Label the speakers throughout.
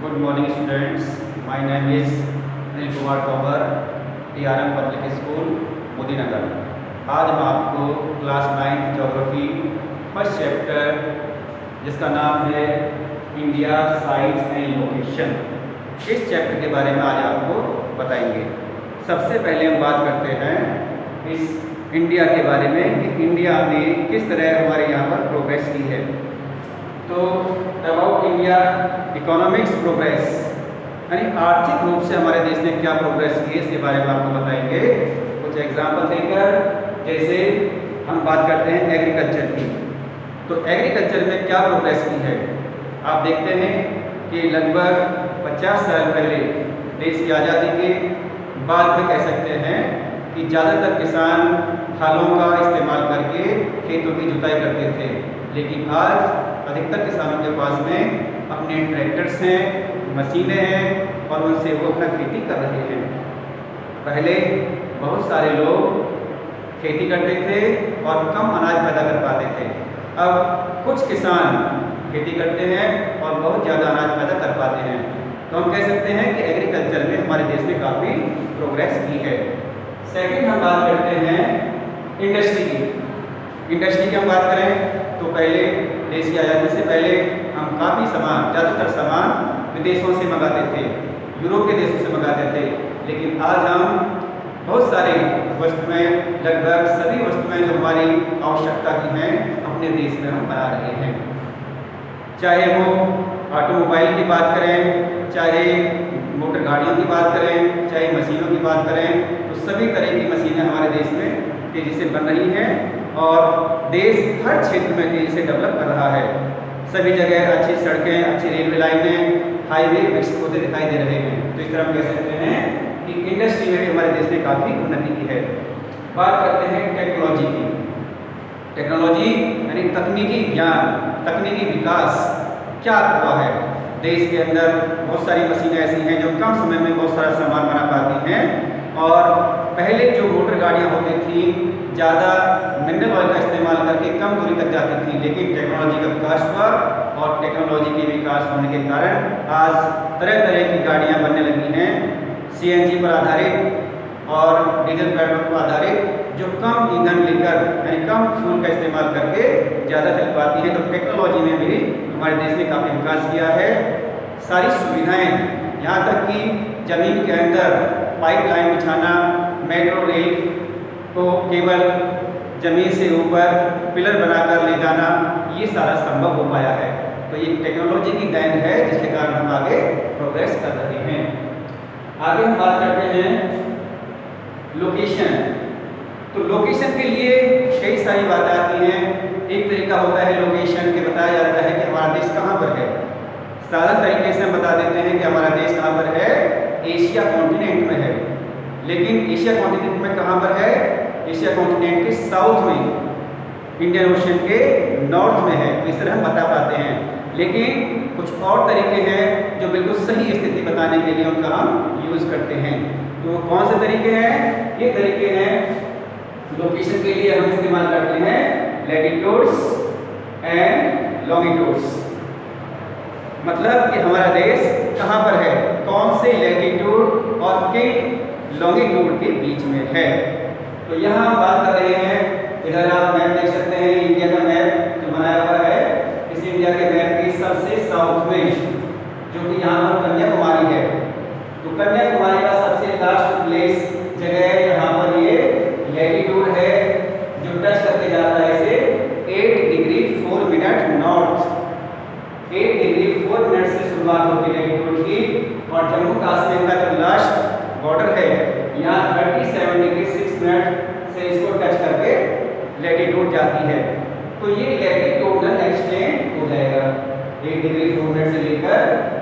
Speaker 1: Good morning students. My name is Anil Kumar Tawar, TRM Public School, Modinagar. आज हम आपको class 9 geography first chapter जिसका नाम है इंडिया साइज एंड लोकेशन, इस चैप्टर के बारे में आज आपको बताएंगे। सबसे पहले हम बात करते हैं इस इंडिया के बारे में कि इंडिया ने किस तरह हमारे यहाँ पर प्रोग्रेस की है। तो अबाउट इंडिया इकोनॉमिक्स प्रोग्रेस, यानी आर्थिक रूप से हमारे देश ने क्या प्रोग्रेस की है इसके बारे में आपको बताएंगे कुछ एग्जाम्पल देकर। जैसे हम बात करते हैं एग्रीकल्चर की, तो एग्रीकल्चर में क्या प्रोग्रेस की है। आप देखते हैं कि लगभग 50 साल पहले देश की आज़ादी के बाद में कह सकते हैं कि ज़्यादातर किसान हलों का इस्तेमाल करके खेतों की जुताई करते थे, लेकिन आज अधिकतर किसानों के पास में अपने ट्रैक्टर्स हैं, मशीनें हैं और उनसे वो अपना खेती कर रहे हैं। पहले बहुत सारे लोग खेती करते थे और कम अनाज पैदा कर पाते थे। अब कुछ किसान खेती करते हैं और बहुत ज़्यादा अनाज पैदा कर पाते हैं। तो हम कह सकते हैं कि एग्रीकल्चर में हमारे देश ने काफ़ी प्रोग्रेस की है। सेकंड हम बात करते हैं इंडस्ट्री की। इंडस्ट्री की हम बात करें तो पहले देश की आज़ादी से पहले हम काफ़ी सामान, ज़्यादातर सामान विदेशों से मंगाते थे, यूरोप के देशों से मंगाते थे, लेकिन आज हम बहुत सारी वस्तुएं, लगभग सभी वस्तुएं जो हमारी आवश्यकता की हैं अपने देश में हम बना रहे हैं। चाहे वो ऑटोमोबाइल की बात करें, चाहे मोटर गाड़ियों की बात करें, चाहे मशीनों की बात करें, तो सभी तरह की मशीनें हमारे देश में तेज़ी से बन रही हैं और देश हर क्षेत्र में तेज़ी से डेवलप कर रहा है। सभी जगह अच्छी सड़कें, अच्छी रेलवे लाइनें, हाईवे विकसित होते दिखाई दे रहे हैं। तो इस तरह हम कह सकते हैं कि इंडस्ट्री में भी हमारे देश ने काफ़ी उन्नति की है। बात करते हैं टेक्नोलॉजी की। टेक्नोलॉजी यानी तकनीकी ज्ञान, तकनीकी विकास क्या हुआ है। देश के अंदर बहुत सारी मशीनें ऐसी हैं जो कम समय में बहुत सारा सामान बना पाती हैं, और पहले जो मोटर गाड़ियाँ होती थी ज़्यादा मिनरल ऑयल का इस्तेमाल करके कम दूरी तक जाती थी, लेकिन टेक्नोलॉजी का विकास हुआ और टेक्नोलॉजी के विकास होने के कारण आज तरह तरह की गाड़ियाँ बनने लगी हैं CNG पर आधारित और डीजल पेट्रोल पर आधारित, जो कम ईंधन लेकर यानी कम फ्यूल का इस्तेमाल करके ज़्यादा चल पाती हैं। तो टेक्नोलॉजी में भी हमारे देश ने काफ़ी विकास किया है। सारी सुविधाएँ, यहाँ तक कि ज़मीन के अंदर पाइपलाइन बिछाना, मेट्रो रेल को केवल ज़मीन से ऊपर पिलर बनाकर ले जाना, ये सारा संभव हो पाया है। तो ये टेक्नोलॉजी की देन है जिसके कारण हम आगे प्रोग्रेस कर रहे हैं। आगे हम बात करते हैं लोकेशन। तो लोकेशन के लिए कई सारी बातें आती हैं। एक तरीका होता है लोकेशन के बताया जाता है कि हमारा देश कहाँ पर है। साधारण तरीके से हम बता देते हैं कि हमारा देश कहाँ पर है, एशिया कॉन्टिनेंट में है। लेकिन एशिया कॉन्टिनेंट में कहाँ पर है, एशिया कॉन्टिनेंट के साउथ में, इंडियन ओशन के नॉर्थ में है। तो इस तरह हम बता पाते हैं, लेकिन कुछ और तरीके हैं जो बिल्कुल सही स्थिति बताने के लिए उनका हम यूज़ करते हैं। तो कौन से तरीके हैं, ये तरीके हैं लोकेशन के लिए हम इस्तेमाल करते हैं लैटिट्यूड्स एंड लॉन्गिट्यूड्स। मतलब कि हमारा देश कहाँ पर है, कौन से लैटिट्यूड और किन लॉन्गिट्यूड के बीच में है। तो यहाँ हम बात कर रहे हैं, इधर आप मैप देख सकते हैं, इंडिया का मैप जो बनाया हुआ है, इस इंडिया के मैप के सबसे साउथ में जो कि यहाँ पर कन्याकुमारी है। तो कन्याकुमारी का सबसे लास्ट प्लेस जगह है, यहाँ पर ये लैटिट्यूड है जो टच करके जाता है इसे 8 degree 4 minute north. 8 degree 4 minute से शुरुआत होती है लैटिट्यूड की, और जम्मू कश्मीर का जो लास्ट बॉर्डर है यहाँ 37 डिग्री 6 मिनट से इसको टच करके लैटिट्यूड जाती है। तो ये लैटिट्यूडल एक्सटेंड हो जाएगा 8 डिग्री 4 मिनट से लेकर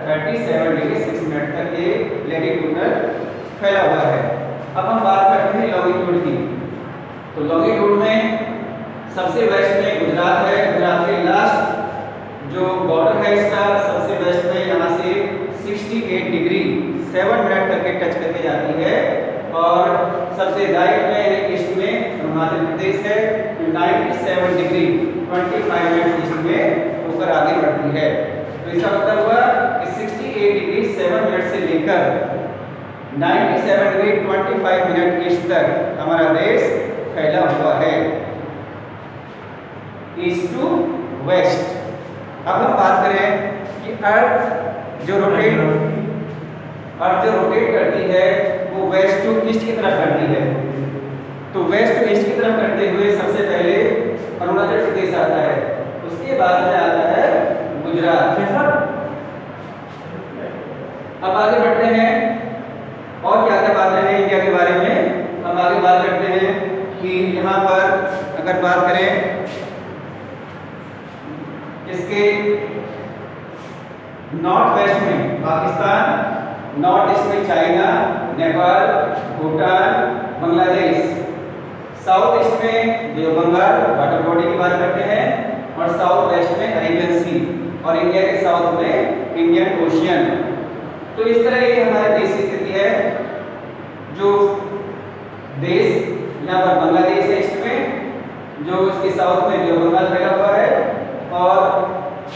Speaker 1: 37 डिग्री 6 मिनट तक ये लैटिट्यूडल फैला हुआ है। अब हम बात करते हैं लॉन्गिट्यूड की। तो लॉन्गिट्यूड में सबसे वेस्ट में गुजरात है। गुजरात के लास्ट जो बॉर्डर है इसका सबसे वेस्ट में यहाँ से 68 डिग्री 7 मिनट करके टच करके जाती है, और सबसे राइट में ईस्ट में हिमाचल प्रदेश है 97 डिग्री 25 मिनट ईस्ट में होकर आगे बढ़ती है। तो इसका मतलब हुआ कि 68 डिग्री 7 मिनट से लेकर 97 डिग्री 25 मिनट ईस्ट तक हमारा देश फैला हुआ है, ईस्ट टू वेस्ट। अब हम बात करें कि अर्थ जो रोटेट करती है वो वेस्ट टू ईस्ट की तरफ करती है। तो वेस्ट टू ईस्ट की तरफ करते हुए सबसे पहले अरुणाचल प्रदेश आता है, उसके बाद में आता है गुजरात। अब आगे बढ़ते हैं और क्या क्या बात है इंडिया के बारे में। हम आगे बात करते हैं कि यहाँ पर अगर बात करें इसके नॉर्थ वेस्ट में पाकिस्तान, नॉर्थ ईस्ट में China, Nepal, Bhutan, Bangladesh, south east में जो बंगाल वाटर बॉडी की बात करते हैं, और साउथ वेस्ट में अरेबियन सी, और इंडिया के साउथ में इंडियन ओशियन। तो इस तरह ये हमारे देश की स्थिति है। जो देश यहाँ पर बांग्लादेश है ईस्ट में, जो इसके साउथ में जो बंगाल फैला हुआ है, और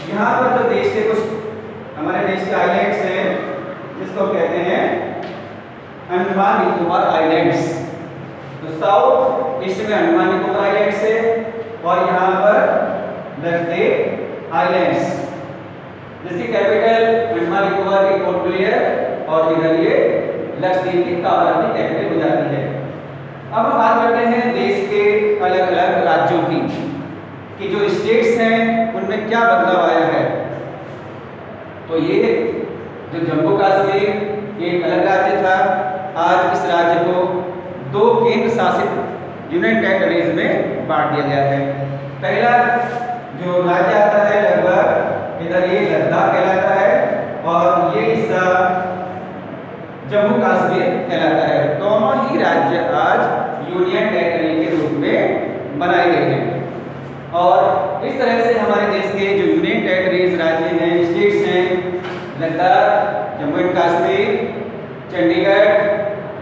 Speaker 1: यहाँ पर जो देश के कुछ हमारे देश के आइलैंड्स हैं जिसको कहते हैं अंडमान निकोबार आइलैंड्स। तो साउथ ईस्ट में अंडमान निकोबार आइलैंड्स है, और यहाँ पर लक्षद्वीप आइलैंड्स जिसकी कैपिटल अंडमान निकोबार की पोर्ट ब्लेयर, और इधर ये लक्षद्वीप की कावरत्ती कैपिटल हो जाती है। अब हम बात करते हैं देश के अलग अलग राज्यों की कि जो स्टेट्स हैं उनमें क्या बदलाव आया है। तो ये जो जम्मू कश्मीर एक अलग राज्य था, आज इस राज्य को 2 केंद्र शासित यूनियन टेरिटरीज में बांट दिया गया है। पहला जो राज्य आता है लगभग इधर ये लद्दाख कहलाता है, और ये हिस्सा जम्मू कश्मीर कहलाता है। दोनों ही राज्य आज यूनियन टेरिटरी के रूप में बनाए गए हैं। और इस तरह से हमारे देश के जो यूनियन टेरिटरीज राज्य हैं, स्टेट्स हैं, लद्दाख, जम्मू एंड कश्मीर, चंडीगढ़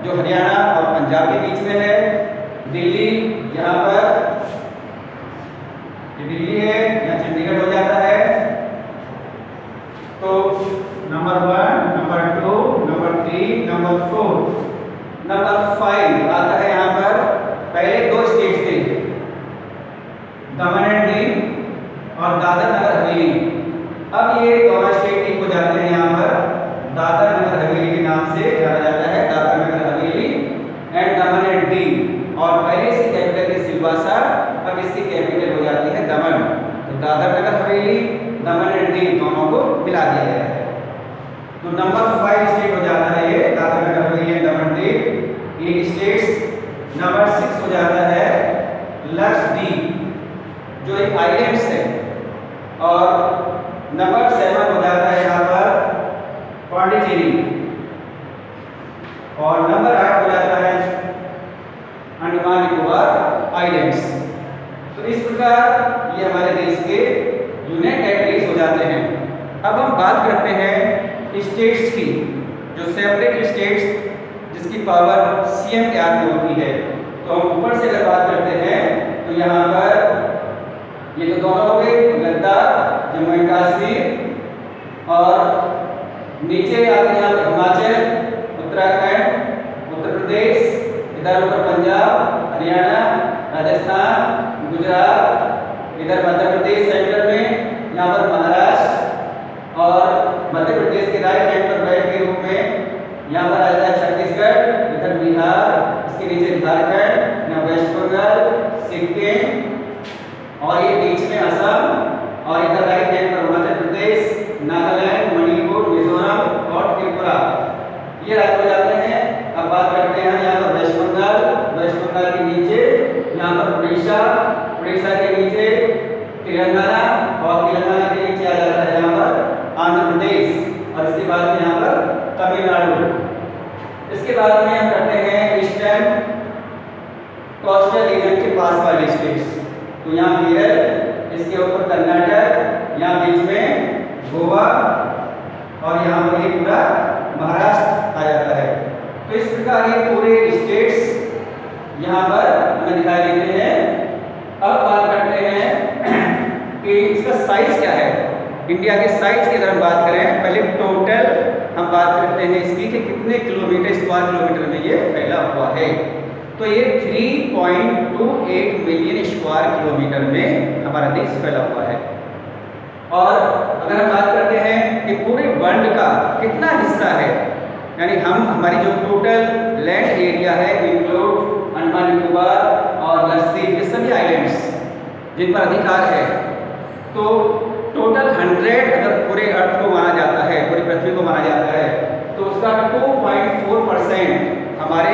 Speaker 1: जो हरियाणा और पंजाब के बीच में है, दिल्ली यहाँ पर ये दिल्ली है, यहाँ चंडीगढ़ हो जाता है। तो number 1, number 2, number 3, number 4, number 5 आता है यहाँ पर। पहले 2 स्टेट्स थे, दमन एंड दीव और दादर नगर हवेली। अब ये दोनों स्टेट ठीक हो जाते हैं, यहाँ पर दादर नगर हवेली के नाम से जाना जाता है, Dadar Nagar Haveli and Daman and Diu. और पहले इसकी कैपिटल थी सिलवासा, अब इसकी कैपिटल हो जाती है दमन। तो दादर नगर हवेली, दमन एंड दीव दोनों को मिला दिया गया है। तो नंबर 5 स्टेट हो जाता है ये दादर नगर हवेली एंड दमन दीव, ये स्टेट्स। नंबर 6 हो जाता है लक्षद्वीप जो एक आइलैंड्स है, और नंबर 7 हो जाता है यहाँ पर पांडिचेरी, और नंबर 8 हो जाता है अंडमान निकोबार आइलैंड्स। तो इस प्रकार ये हमारे देश के यूनियन टेरिटरीज हो जाते हैं। अब हम बात करते हैं स्टेट्स की, जो सेपरेट स्टेट्स जिसकी पावर सीएम के हाथ में होती है। तो हम ऊपर से अगर बात करते हैं तो यहाँ पर ये तो दोनों हो गए, लद्दाख, जम्मू एंड कश्मीर, और नीचे आते हैं हिमाचल, उत्तराखंड, उत्तर प्रदेश, इधर ऊपर पंजाब, हरियाणा, राजस्थान, गुजरात, इधर मध्य प्रदेश सेंटर में, यहाँ पर महाराष्ट्र, और मध्य प्रदेश के राइट हैंड पर बेल्ट के रूप में यहाँ पर आ जाता है छत्तीसगढ़, इधर बिहार, इसके नीचे झारखंड, यहाँ वेस्ट बंगाल, सिक्किम, और ये बीच में असम, और इधर राइट हैंड पर अरुणाचल प्रदेश, नागालैंड, मणिपुर, मिजोरम और त्रिपुरा, ये राज्य हो जाते हैं। अब बात करते हैं यहाँ पर वेस्ट बंगाल, वेस्ट बंगाल के नीचे यहाँ पर उड़ीसा, उड़ीसा के नीचे तेलंगाना, और तेलंगाना के नीचे आ जाता है यहाँ पर आंध्र प्रदेश, और इसके बाद में यहाँ पर तमिलनाडु। इसके बाद में हम करते हैं ईस्टर्न कोस्टल रीजन के पास वाले स्टेट्स। तो यहाँ केरल, इसके ऊपर कर्नाटक, यहाँ बीच में गोवा, और यहाँ पर ये पूरा महाराष्ट्र आ जाता है। तो इस प्रकार ये पूरे स्टेट्स यहाँ पर हमें दिखाई देते हैं। अब बात करते हैं कि इसका साइज क्या है। इंडिया के साइज की अगर हम बात करें, पहले टोटल हम बात करते हैं इसकी कि कितने किलोमीटर स्क्वायर किलोमीटर में ये फैला हुआ है। तो ये 3.28 मिलियन स्क्वायर किलोमीटर में हमारा देश फैला हुआ है। और अगर हम बात करते हैं कि पूरे वर्ल्ड का कितना हिस्सा है, यानी हमारी जो टोटल लैंड एरिया है इंक्लूड अंडमान निकोबार और लक्षद्वीप, ये सभी आइलैंड्स जिन पर अधिकार है, तो टोटल 100 अगर पूरे अर्थ को माना जाता है, पूरी पृथ्वी को माना जाता है, तो उसका 2.4% हमारे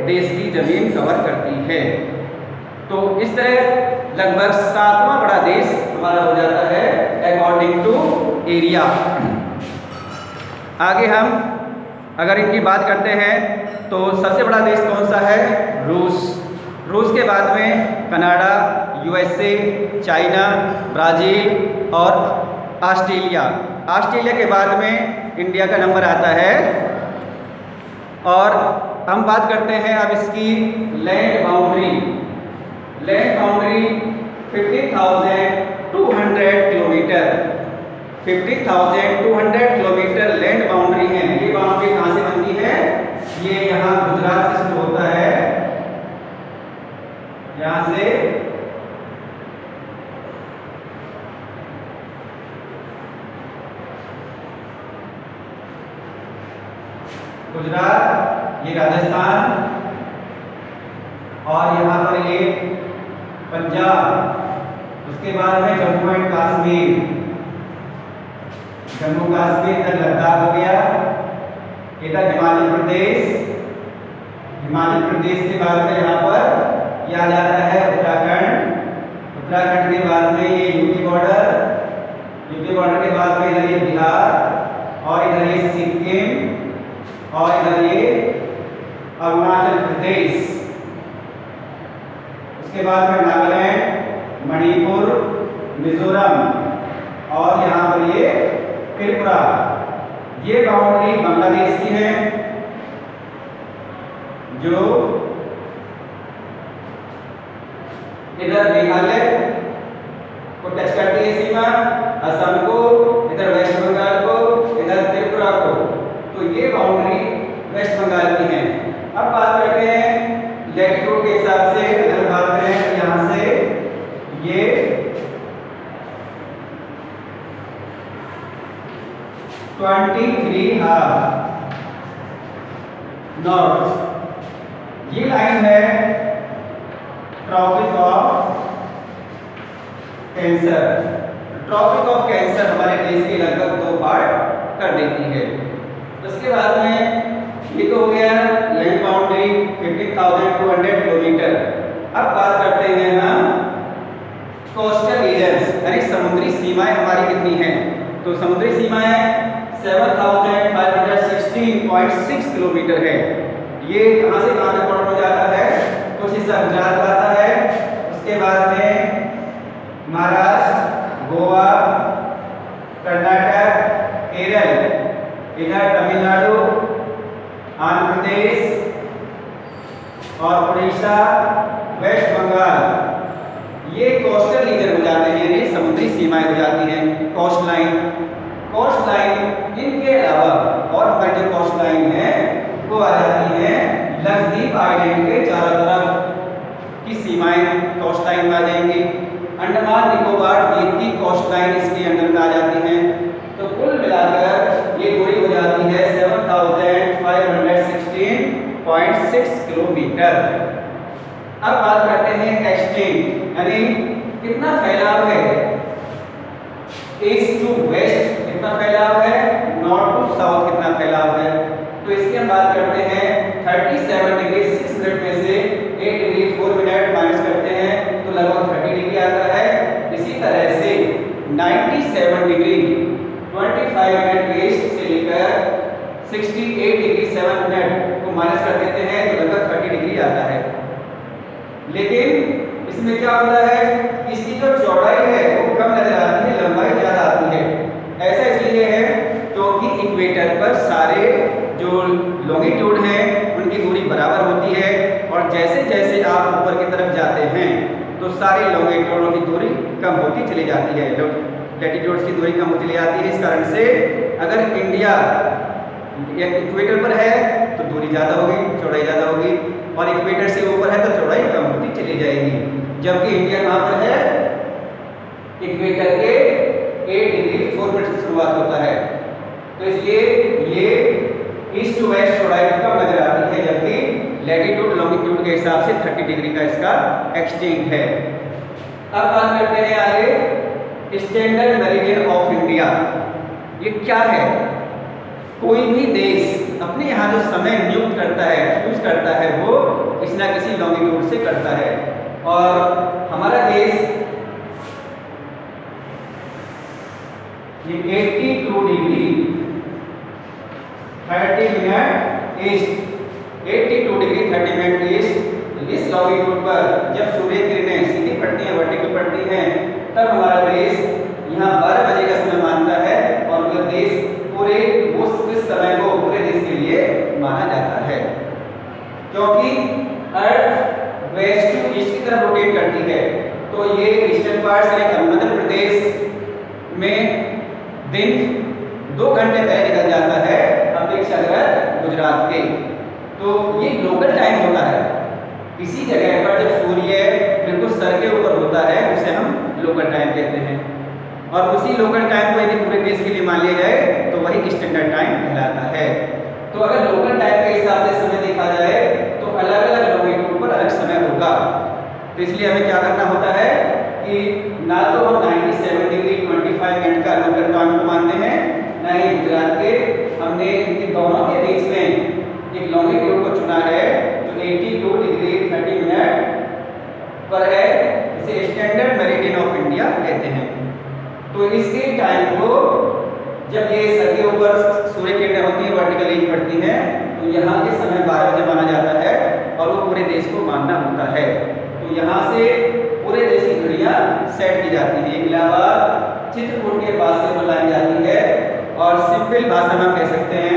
Speaker 1: देश की जमीन कवर करती है। तो इस तरह लगभग 7वां बड़ा देश हमारा हो जाता है अकॉर्डिंग टू एरिया। आगे हम अगर इनकी बात करते हैं तो सबसे बड़ा देश कौन सा है? रूस। रूस के बाद में कनाडा, यूएसए, चाइना, ब्राज़ील और ऑस्ट्रेलिया। ऑस्ट्रेलिया के बाद में इंडिया का नंबर आता है। और हम बात करते हैं अब इसकी land boundary. Land boundary 50,200 kilometre, 50,200 kilometre land boundary है। ये बाउंड्री कहाँ से बनती है? ये यहाँ गुजरात से शुरू होता है, यहाँ से गुजरात, ये राजस्थान और यहाँ पर ये पंजाब, उसके बाद में जम्मू एंड कश्मीर, जम्मू कश्मीर तक लद्दाख हो गया, इधर हिमाचल प्रदेश, हिमाचल प्रदेश के बाद में यहाँ पर यह आ जाता है उत्तराखंड, उत्तराखंड के बाद में ये यूपी बॉर्डर, यूपी बॉर्डर के बाद में इधर ये बिहार और इधर ये सिक्किम और इधर ये अरुणाचल प्रदेश, उसके बाद में नागालैंड, मणिपुर, मिजोरम और यहाँ पर ये त्रिपुरा। ये बाउंड्री बांग्लादेश की है जो इधर मेघालय को टच करती है सीमा, असम को, इधर वेस्ट बंगाल को, इधर त्रिपुरा को। तो ये बाउंड्री वेस्ट बंगाल की है। अब बात करते हैं लैटिट्यूड के हिसाब से, अगर बात करें यहाँ से ये 23½ नॉर्थ, ये लाइन है Tropic of Cancer. Tropic of Cancer हमारे देश के लगभग 2 पार्ट कर देती है। उसके बाद में ये तो हो गया लैंड बाउंड्री 50,200 किलोमीटर। अब बात करते हैं हम कोस्टल रीजन्स, यानी समुद्री सीमाएं हमारी कितनी हैं। तो समुद्री सीमाएं 7,516.6 किलोमीटर है। ये कहाँ से कहाँ तक बॉर्डर हो जाता है? कुछ हिस्सा गुजरात का आता है, उसके बाद में महाराष्ट्र, गोवा, कर्नाटक, केरल, इधर तमिलनाडु, आंध्र प्रदेश और उड़ीसा, वेस्ट बंगाल, ये कोस्टल रीजन हो जाते हैं, यानी समुद्री सीमाएं हो जाती हैं। कोस्ट लाइन, कोस्ट लाइन इनके अलावा और हमारी जो कोस्ट लाइन है वो आ जाती है लक्षद्वीप आइलैंड के चारों तरफ की सीमाएं कोस्ट लाइन में आ जाएंगी। अंडमान निकोबार द्वीप की कोस्ट लाइन इसके अंदर में आ जाती है। तो कुल मिलाकर ये दूरी हो जाती है 7,516.6 किलोमीटर। अब बात करते हैं एक्सटेंट, यानी कितना फैलाव है, ईस्ट टू वेस्ट कितना फैलाव है, नॉर्थ टू साउथ कितना फैलाव है। तो इसकी हम बात करते हैं 37 डिग्री 6 मिनट में से 8 डिग्री 4 मिनट माइनस करते हैं तो लगभग 30 डिग्री आता है। इसी तरह से 97 डिग्री 25 मिनट ईस्ट से लेकर 68 डिग्री 7 मिनट को माइनस कर देते हैं तो लगभग 30 डिग्री आता है। लेकिन इसमें क्या होता है, इसकी जो चौड़ाई है वो कम नजर आती है, लंबाई ज़्यादा आती है। ऐसा इसलिए है क्योंकि इक्वेटर पर सारे जो लॉन्गिट्यूड हैं उनकी दूरी बराबर होती है और जैसे जैसे आप ऊपर की तरफ जाते हैं तो सारे लॉन्गिट्यूडों की दूरी कम होती चली जाती है। लैटिट्यूड्स की दूरी कम होती चली जाती है। इस कारण से अगर इंडिया इक्वेटर पर है तो दूरी ज़्यादा होगी, चौड़ाई ज़्यादा होगी, और इक्वेटर से ऊपर है तो चौड़ाई कम होती चली जाएगी। जबकि इंडिया कहाँ पर है? इक्वेटर के 8 डिग्री 4 मिनट से शुरुआत होता है, तो इसलिए ये ईस्ट टू वेस्ट चौड़ाई कम नजर आती है, जबकि लैटिट्यूड लॉन्गिट्यूड के हिसाब से 30 डिग्री का इसका एक्सटेंट है। अब बात करते हैं आगे स्टैंडर्ड मेरिडियन ऑफ इंडिया। ये क्या है? कोई भी देश अपने यहाँ जो समय नियुक्त करता है, चूज करता है, वो किसी ना किसी लॉन्गिट्यूड से करता है। और हमारा देश ये 82 degree 30 minute east, 82 degree 30 minute east, इस लॉन्गिट्यूड पर जब सूर्य किरणें सीधी पड़ती हैं, वर्टिकल पड़ती हैं, तब हमारा देश यहाँ 12 बजे का समय मानता है, और वह देश पूरे उस समय को पूरे देश के लिए माना जाता है, क्योंकि अर्थ वेस्ट टू ईस्ट की तरफ रोटेट करती है। तो ये ईस्टर्न पार्ट से लेकर मध्य प्रदेश में दिन 2 घंटे पहले निकल जाता है अपेक्षाकृत गुजरात के। तो ये लोकल टाइम होता है। इसी जगह पर जब सूर्य बिल्कुल सर के ऊपर होता है उसे हम लोकल टाइम कहते हैं, और उसी लोकल टाइम को यदि पूरे देश के लिए मान लिया जाए तो वही स्टैंडर्ड टाइम कहलाता है। तो अगर लोकल टाइम के हिसाब से समय देखा जाए तो अलग अलग लॉन्गिट्यूड पर अलग समय होगा। तो इसलिए हमें क्या करना होता है कि ना तो हम 97 डिग्री 25 मिनट का लोकल टाइम को मानते हैं, ना ही गुजरात के। हमने इन दोनों के बीच में एक लॉन्गिट्यूड को चुना है जो 82 डिग्री 30 मिनट पर है, इसे स्टैंडर्ड मेरिडियन ऑफ इंडिया कहते हैं। तो इसके टाइम को जब ये सर के ऊपर सूर्य किरणें होती हैं, वर्टिकल एज पड़ती हैं, तो यहाँ के समय 12 बजे माना जाता है, और वो पूरे देश को मानना होता है। तो यहाँ से पूरे देश की घड़ियाँ सेट की जाती हैं। इलाहाबाद चित्रकूट के पास से बनाई जाती है, और सिंपल भाषा में हम कह सकते हैं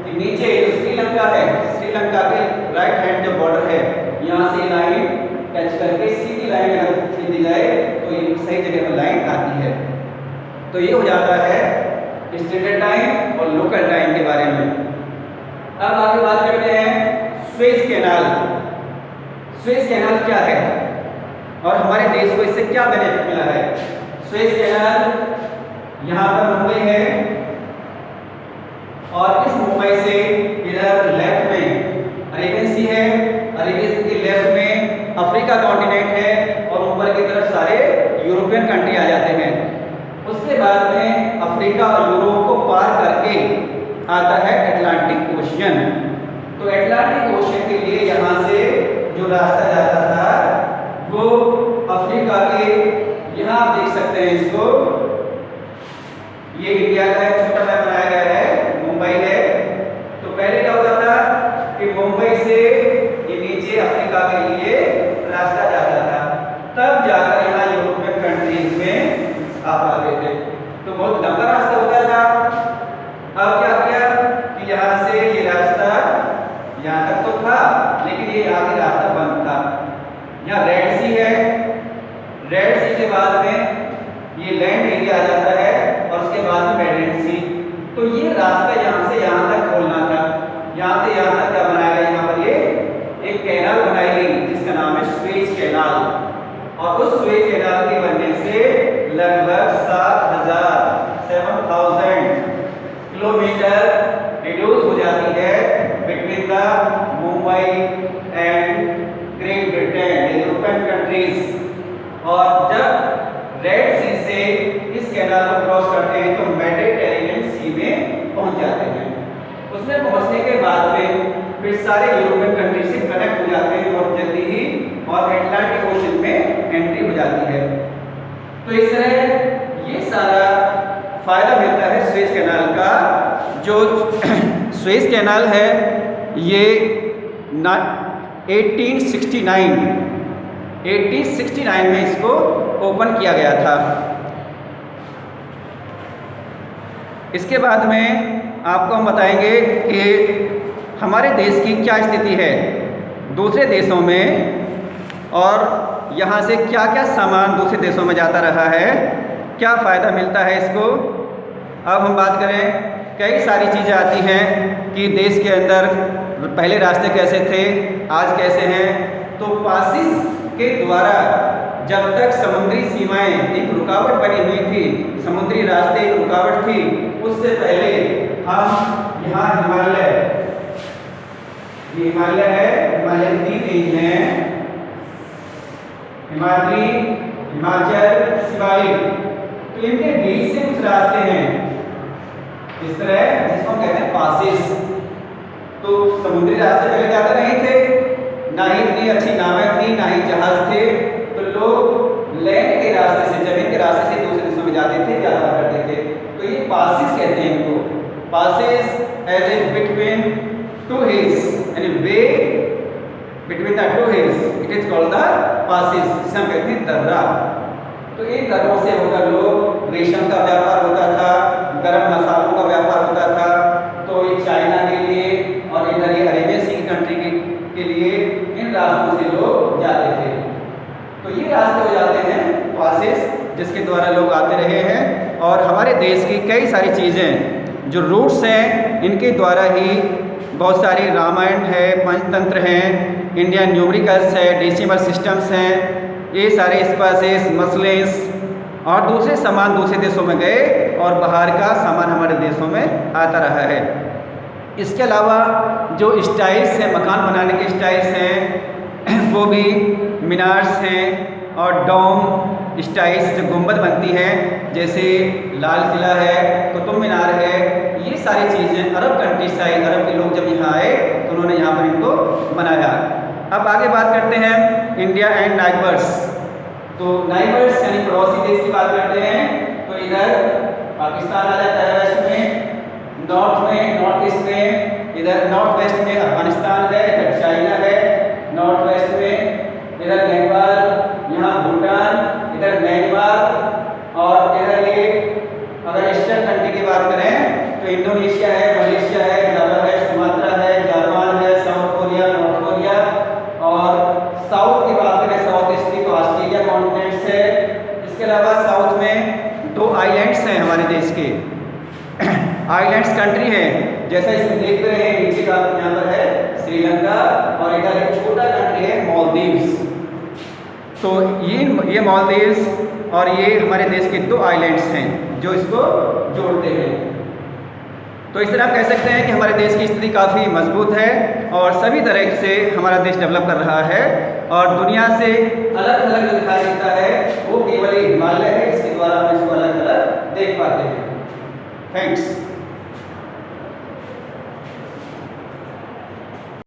Speaker 1: कि नीचे जो श्रीलंका है, श्रीलंका के राइट हैंड जो बॉर्डर है, यहाँ से लाइन टच करके सीधी लाइन अगर खींच दी जाए तो ये सही जगह पर लाइन आती है। तो ये हो जाता है स्टैंडर्ड टाइम और लोकल टाइम के बारे में। अब आगे बात करते हैं सुएज कैनाल। सुएज कैनाल क्या है और हमारे देश को इससे क्या बेनिफिट मिला है? सुएज कैनाल यहाँ पर मुंबई है, और इस मुंबई से इधर लेफ्ट में अरेबियन सी है, अरेबियन के लेफ्ट में अफ्रीका कॉन्टिनेंट है, और ऊपर की तरफ सारे यूरोपियन कंट्री आ जाते हैं। उसके बाद में अफ्रीका और यूरोप को पार करके आता है अटलांटिक ओशियन। तो अटलांटिक ओशियन के लिए यहाँ से जो रास्ता जाता था वो अफ्रीका के, यहाँ आप देख सकते हैं इसको, ये इंडिया का एक छोटा मैप बनाया गया है, मुंबई है। तो पहले क्या होता था कि मुंबई से ये नीचे अफ्रीका के लिए रास्ता जाता था, तब जाकर यहाँ यूरोपियन कंट्रीज में आ पाते थे। तो बहुत लंबा रास्ता होता था। अब क्या किया कि यहाँ से ये रास्ता यहाँ तक तो था, लेकिन ये आगे रास्ता बंद था। यहाँ रेड सी है, रेड सी के बाद में ये लैंड एरिया आ जाता है, और उसके बाद में मेडिटेरेनियन सी। तो ये रास्ता यहाँ से यहाँ तक खोलना था। यहाँ से यहाँ तक क्या बनाया गया? यहाँ पर ये एक कैनाल बनाई गई जिसका नाम है सुएज कैनाल, और उस सुएज कैनाल के बनने से लगभग 7,000 किलोमीटर रिड्यूस हो जाती है between the Mumbai and great Britain, European countries. और जब रेड सी से इस कैनाल को क्रॉस करते हैं तो मेडिटेरेनियन सी में पहुंच जाते हैं। उसमें पहुंचने के बाद में फिर सारे यूरोपियन कंट्री से कनेक्ट हो जाते हैं बहुत जल्दी ही, और अटलांटिक ओशन में एंट्री हो जाती है। तो इस तरह ये सारा फायदा मिलता है सुएज कैनाल का। जो सुएज कैनाल है ये 1869 में इसको ओपन किया गया था। इसके बाद में आपको हम बताएंगे कि हमारे देश की क्या स्थिति है दूसरे देशों में, और यहाँ से क्या क्या सामान दूसरे देशों में जाता रहा है, क्या फ़ायदा मिलता है इसको। अब हम बात करें, कई सारी चीज़ें आती हैं कि देश के अंदर पहले रास्ते कैसे थे, आज कैसे हैं। तो पासिस के द्वारा जब तक समुद्री सीमाएं एक रुकावट बनी हुई थी, समुद्री रास्ते एक रुकावट थी, उससे पहले हम यहाँ हिमालय है, हिमालय 3 रेंज हैं, हिमाद्री, हिमाचल, शिवालिक। तो इनके बीच से कुछ रास्ते हैं इस तरह, जिसको कहते हैं पासिस। तो समुद्री रास्ते पहले ज़्यादा नहीं थे, ना ही इतनी अच्छी नावें थी, ना ही जहाज थे। तो लोग लैंड के रास्ते से, जमीन के रास्ते से दूसरे देशों में जाते थे, यात्रा करते थे। तो ये पासिस कहते हैं इनको। Passes as a between two hills, यानी way between the two hills, it is called the passes, जिसे हम कहते हैं दर्रा। तो इन दर्रों से होकर लोग रेशम का व्यापार होता था, गरम मसालों का व्यापार होता था। तो ये चाइना के लिए और इधर ये अरेबियन सी कंट्री के लिए इन रास्तों से लोग जाते थे। तो ये रास्ते हो जाते हैं पासिस, जिसके द्वारा लोग आते रहे हैं। और हमारे देश की कई सारी चीज़ें जो रूट्स हैं, इनके द्वारा ही बहुत सारी रामायण है, पंचतंत्र हैं, इंडियन न्यूमेरिकल्स है, डेसिमल सिस्टम्स हैं, ये सारे स्पाइसेस, मसलेस और दूसरे सामान दूसरे देशों में गए और बाहर का सामान हमारे देशों में आता रहा है। इसके अलावा जो स्टाइल्स हैं, मकान बनाने के स्टाइल्स हैं, वो भी मीनार्स हैं और डोम स्टाइल्स, जो गुंबद बनती हैं, जैसे लाल किला है, कुतुब मीनार है। ये सारी चीज़ें अरब कंट्रीज से, अरब के लोग जब यहाँ आए तो उन्होंने यहाँ पर इनको बनाया। अब आगे बात करते हैं इंडिया एंड नाइबर्स। तो नाइबर्स यानी पड़ोसी देश की बात करते हैं। तो इधर पाकिस्तान आ जाता है वेस्ट में, नॉर्थ में, नॉर्थ ईस्ट में, इधर नॉर्थ वेस्ट में अफगानिस्तान है, इधर चाइना है, नॉर्थ वेस्ट में इधर नेपाल, यहाँ भूटान, इधर म्यांमार और इधर ये अगर ईस्टर्न कंट्री की बात करें तो इंडोनेशिया है, मलेशिया है, जावा है, सुमात्रा है, जापान है, साउथ कोरिया, नॉर्थ कोरिया। और साउथ की बात करें, साउथ ईस्ट की, तो ऑस्ट्रेलिया कॉन्टिनेंट है। इसके अलावा साउथ में 2 आइलैंड्स हैं हमारे देश के, आइलैंड्स कंट्री है, जैसा इसमें देख रहे हैं नीचे का यहाँ पर है श्रीलंका और इधर एक छोटा कंट्री है मालदीव्स। तो ये मालदीव्स और ये हमारे देश के 2 आइलैंड्स हैं जो इसको जोड़ते हैं। तो इस तरह आप कह सकते हैं कि हमारे देश की स्थिति काफ़ी मजबूत है और सभी तरह से हमारा देश डेवलप कर रहा है। और दुनिया से अलग अलग जो दिखाई देता है वो केवल हिमालय है, इसके द्वारा हम इसको अलग अलग देख पाते हैं। थैंक्स।